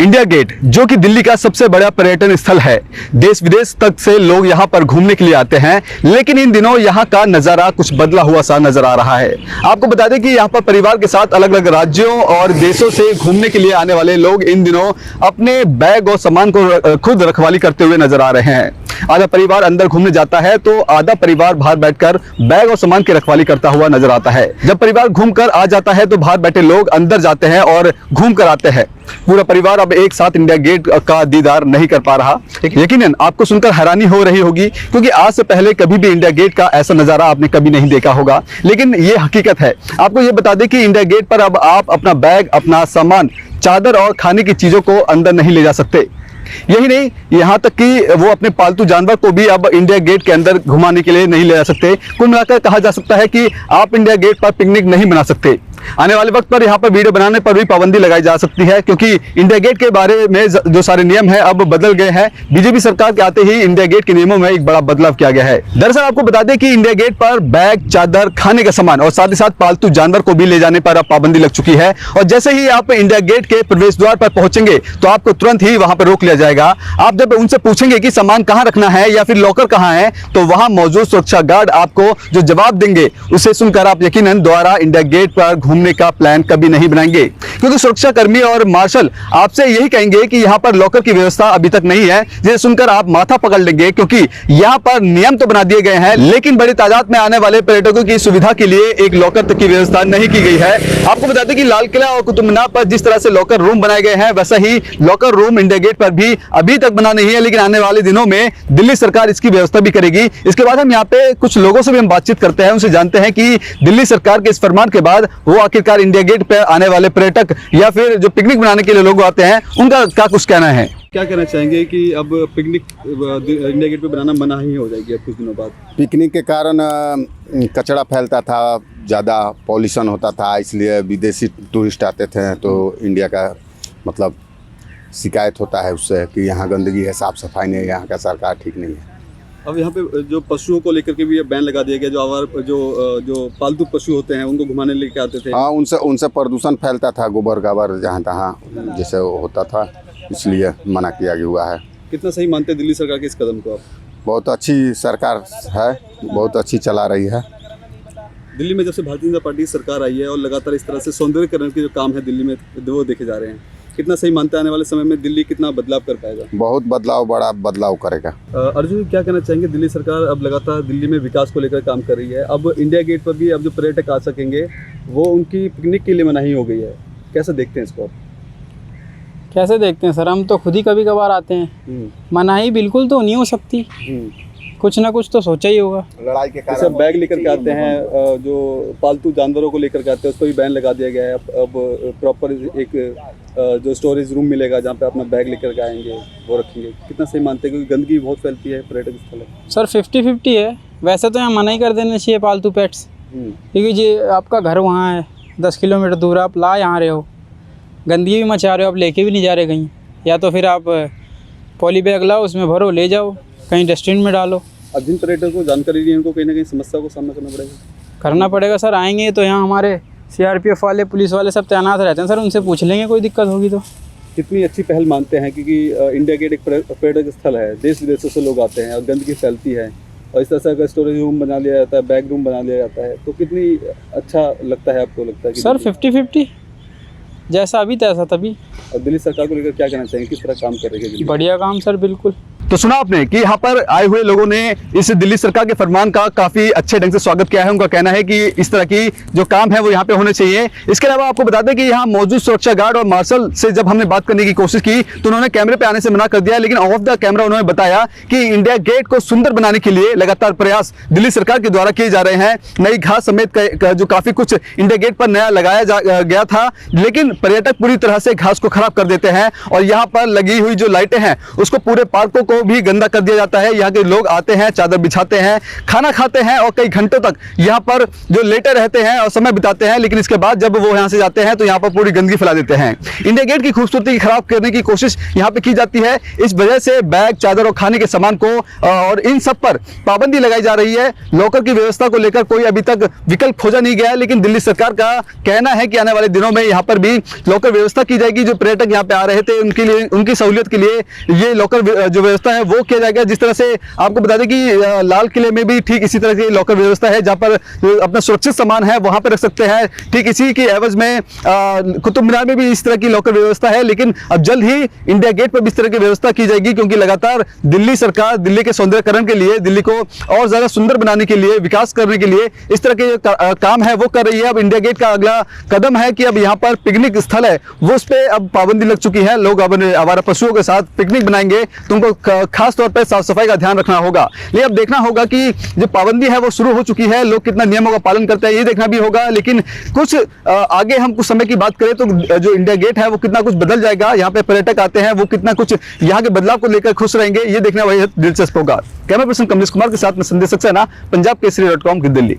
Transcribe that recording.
India gate जो कि दिल्ली का सबसे बड़ा पर्यटन स्थल है, देश विदेश तक से लोग यहां पर घूमने के लिए आते हैं। लेकिन इन दिनों यहां का नज़ारा कुछ बदला हुआ सा नजर आ रहा है। आपको बता दें कि यहां पर परिवार के साथ अलग अलग राज्यों और देशों से घूमने के लिए आने वाले लोग इन दिनों अपने बैग और सामान को खुद रखवाली करते हुए नजर आ रहे हैं। आधा परिवार अंदर घूमने जाता है तो आधा परिवार बाहर बैठकर बैग और सामान की रखवाली करता हुआ नजर आता है। जब परिवार घूमकर आ जाता है तो बाहर बैठे लोग अंदर जाते हैं और घूम कर आते हैं। पूरा परिवार अब एक साथ इंडिया गेट का दीदार नहीं कर पा रहा। यकीनन आपको सुनकर हैरानी हो रही होगी, क्योंकि आज से पहले कभी भी इंडिया गेट का ऐसा नजारा आपने कभी नहीं देखा होगा। लेकिन ये हकीकत है। आपको ये बता दें कि इंडिया गेट पर अब आप अपना बैग, अपना सामान, चादर और खाने की चीजों को अंदर नहीं ले जा सकते। यही नहीं, यहाँ तक कि वो अपने पालतू जानवर को भी अब इंडिया गेट के अंदर घुमाने के लिए नहीं ले जा सकते। कुल मिलाकर कहा जा सकता है कि आप इंडिया गेट पर पिकनिक नहीं बना सकते। आने वाले वक्त पर यहाँ पर वीडियो बनाने पर भी पाबंदी लगाई जा सकती है, क्योंकि इंडिया गेट के बारे में जो सारे नियम हैं अब बदल गए हैं। बीजेपी सरकार के आते ही इंडिया गेट के नियमों में एक बड़ा बदलाव किया गया है। दरअसल आपको बता दें कि इंडिया गेट पर बैग, चादर, खाने का सामान और साथ ही साथ पालतू जानवर को भी ले जाने पर अब पाबंदी लग चुकी है। और जैसे ही आप इंडिया गेट के प्रवेश द्वार पर पहुंचेंगे तो आपको तुरंत ही वहां पर रोक लिया जाएगा। आप जब उनसे पूछेंगे कि सामान कहां रखना है या फिर लॉकर कहां है, तो वहां मौजूद सुरक्षा गार्ड आपको जो जवाब देंगे उसे सुनकर आप यकीनन दोबारा इंडिया गेट पर घूमने का प्लान कभी नहीं बनाएंगे, क्योंकि सुरक्षा कर्मी और मार्शल आपसे यही कहेंगे कि यहां पर लॉकर की व्यवस्था अभी तक नहीं है। जिसे सुनकर आप माथा पकड़ लेंगे, क्योंकि यहां पर नियम तो बना दिए गए हैं, लेकिन बड़ी तादाद में आने वाले पर्यटकों की सुविधा के लिए एक लॉकर तक की व्यवस्था नहीं की गई है। आपको बता दें कि लाल किला और कुतुब मीनार पर जिस तरह से लॉकर रूम बनाए गए हैं, वैसा ही लॉकर रूम इंडिया गेट पर भी अभी तक बना नहीं है। लेकिन आने वाले दिनों में दिल्ली सरकार इसकी व्यवस्था भी करेगी। इसके बाद हम यहाँ पे कुछ लोगों से भी हम बातचीत करते हैं, उनसे जानते हैं कि दिल्ली सरकार के इस फरमान के बाद वो आखिरकार इंडिया गेट पर आने वाले पर्यटक या फिर जो पिकनिक बनाने के लिए लोग आते हैं उनका क्या कुछ कहना है। क्या कहना चाहेंगे कि अब पिकनिक इंडिया गेट पे बनाना मना ही हो जाएगी अब कुछ दिनों बाद? पिकनिक के कारण कचरा फैलता था, ज़्यादा पॉल्यूशन होता था, इसलिए विदेशी टूरिस्ट आते थे तो इंडिया का मतलब शिकायत होता है उससे कि यहाँ गंदगी है, साफ़ सफाई नहीं है, यहाँ का सरकार ठीक नहीं है। अब यहाँ पे जो पशुओं को लेकर के भी बैन लगा दिया गया, जो पालतू पशु होते हैं उनको घुमाने लेके आते थे। हाँ, उनसे प्रदूषण फैलता था, गोबर गाबर जहाँ तहाँ जैसे होता था, इसलिए मना किया हुआ है। कितना सही मानते हैं दिल्ली सरकार के इस कदम को आप? बहुत अच्छी सरकार है, बहुत अच्छी चला रही है। दिल्ली में जब से भारतीय जनता पार्टी सरकार आई है और लगातार इस तरह से सौंदर्यीकरण के जो काम है दिल्ली में वो देखे जा रहे हैं, कितना सही मानते हैं आने वाले समय में दिल्ली कितना बदलाव कर पाएगा? बहुत बदलाव, बड़ा बदलाव करेगा। अर्जुन, क्या कहना चाहेंगे? दिल्ली सरकार अब लगातार दिल्ली में विकास को लेकर काम कर रही है। अब इंडिया गेट पर भी अब जो पर्यटक आ सकेंगे वो उनकी पिकनिक के लिए मनाही हो गई है। कैसे देखते हैं इसको आप? कैसे देखते हैं सर, हम तो खुद ही कभी कभार आते हैं। मनाही बिल्कुल तो नहीं हो सकती, कुछ ना कुछ तो सोचा ही होगा। लड़ाई के कारण बैग लेकर के आते हैं, जो पालतू जानवरों को लेकर के आते हैं उसको भी बैन लगा दिया गया है। अब प्रॉपर एक जो स्टोरेज रूम मिलेगा जहाँ पे अपना बैग लेकर के आएंगे वो रखेंगे। कितना सही मानते हैं, क्योंकि गंदगी बहुत फैलती है पर्यटक स्थल है? सर 50-50 है। वैसे तो यहाँ मना ही कर देना चाहिए पालतू पेट्स, क्योंकि जी आपका घर वहाँ है, 10 किलोमीटर दूर आप ला यहाँ रहे हो, गंदगी भी मचा रहे हो, आप लेके भी नहीं जा रहे कहीं। या तो फिर आप पॉली बैग लाओ, उसमें भरो, ले जाओ, कहीं डस्टबिन में डालो। अब जिन पर्यटकों को जानकारी नहीं है उनको कहीं ना कहीं समस्या को सामना करना पड़ेगा सर। आएंगे तो यहाँ हमारे CRPF वाले, पुलिस वाले सब तैनात रहते हैं सर, उनसे पूछ लेंगे कोई दिक्कत होगी तो। कितनी अच्छी पहल मानते हैं, क्योंकि इंडिया गेट एक पर्यटक स्थल है, देश विदेशों से लोग आते हैं और गंदगी फैलती है, और इस तरह से अगर स्टोरेज रूम बना लिया जाता है, बैग रूम बना लिया जाता है, तो कितनी अच्छा लगता है? आपको लगता है कि सर 50-50 जैसा अभी तैसा तभी। और दिल्ली सरकार को लेकर क्या कहना चाहेंगे, किस तरह काम कर रही है? बढ़िया काम सर, बिल्कुल। तो सुना आपने कि यहाँ पर आए हुए लोगों ने इस दिल्ली सरकार के फरमान का काफी अच्छे ढंग से स्वागत किया है। उनका कहना है कि इस तरह की जो काम है वो यहाँ पे होने चाहिए। इसके अलावा आपको बता दें कि यहाँ मौजूद सुरक्षा गार्ड और मार्शल से जब हमने बात करने की कोशिश की तो उन्होंने कैमरे पे आने से मना कर दिया, लेकिन ऑफ द कैमरा उन्होंने बताया कि इंडिया गेट को सुंदर बनाने के लिए लगातार प्रयास दिल्ली सरकार के द्वारा किए जा रहे हैं। नई घास समेत जो काफी कुछ इंडिया गेट पर नया लगाया गया था, लेकिन पर्यटक पूरी तरह से घास को खराब कर देते हैं और यहाँ पर लगी हुई जो लाइटें हैं उसको पूरे पार्कों को को भी गंदा कर दिया जाता है। यहाँ के लोग आते हैं, चादर बिछाते हैं, खाना खाते हैं और कई घंटों तक यहाँ पर जो लेटे रहते हैं और समय बिताते हैं, लेकिन इसके बाद जब वो यहाँ से जाते हैं तो यहाँ पर पूरी गंदगी फैला देते हैं। इंडिया गेट की खूबसूरती खराब करने की कोशिश यहाँ पे की जाती है। इस वजह से बैग, चादर और खाने के सामान को और इन सब पर पाबंदी लगाई जा रही है। लॉकर की व्यवस्था को लेकर कोई अभी तक विकल्प खोजा नहीं गया है, लेकिन दिल्ली सरकार का कहना है कि आने वाले दिनों में यहाँ पर भी लॉकर व्यवस्था की जाएगी। जो पर्यटक यहाँ पे आ रहे थे उनके लिए, उनकी सहूलियत के लिए ये लॉकर जो व्यवस्था है वो किया जाएगा। जिस तरह से आपको बता दें कि लाल किले में भी ठीक इसी तरह की लॉकर व्यवस्था है, जहाँ पर अपना सुरक्षित सामान है वहां पर रख सकते हैं। ठीक इसी के एवज में कुतुब मीनार में भी इस तरह की लॉकर व्यवस्था है, लेकिन अब जल्द ही इंडिया गेट पर भी इस तरह की व्यवस्था की जाएगी, क्योंकि लगातार दिल्ली सरकार दिल्ली के सौंदर्यकरण के लिए, दिल्ली को और ज्यादा सुंदर बनाने के लिए, विकास करने के लिए इस तरह के काम है वो कर रही है। अब इंडिया गेट का अगला कदम है कि अब यहाँ पर पिकनिक स्थल है वो उस पर अब पाबंदी लग चुकी है। लोग अब आवारा पशुओं के साथ पिकनिक बनाएंगे तो उनको खास तौर पर साफ सफाई का ध्यान रखना होगा। लेकिन अब देखना होगा कि जो पाबंदी है वो शुरू हो चुकी है, लोग कितना नियमों का पालन करते हैं ये देखना भी होगा। लेकिन कुछ आगे हम कुछ समय की बात करें तो जो इंडिया गेट है वो कितना कुछ बदल जाएगा। यहाँ पे पर्यटक आते हैं वो कितना कुछ यहाँ के बदलाव को लेकर खुश रहेंगे, ये देखना वही दिलचस्प होगा। कैमरा पर्सन कमलेश कुमार के साथ में संदेश सक्सेना, पंजाब केसरी.com की दिल्ली।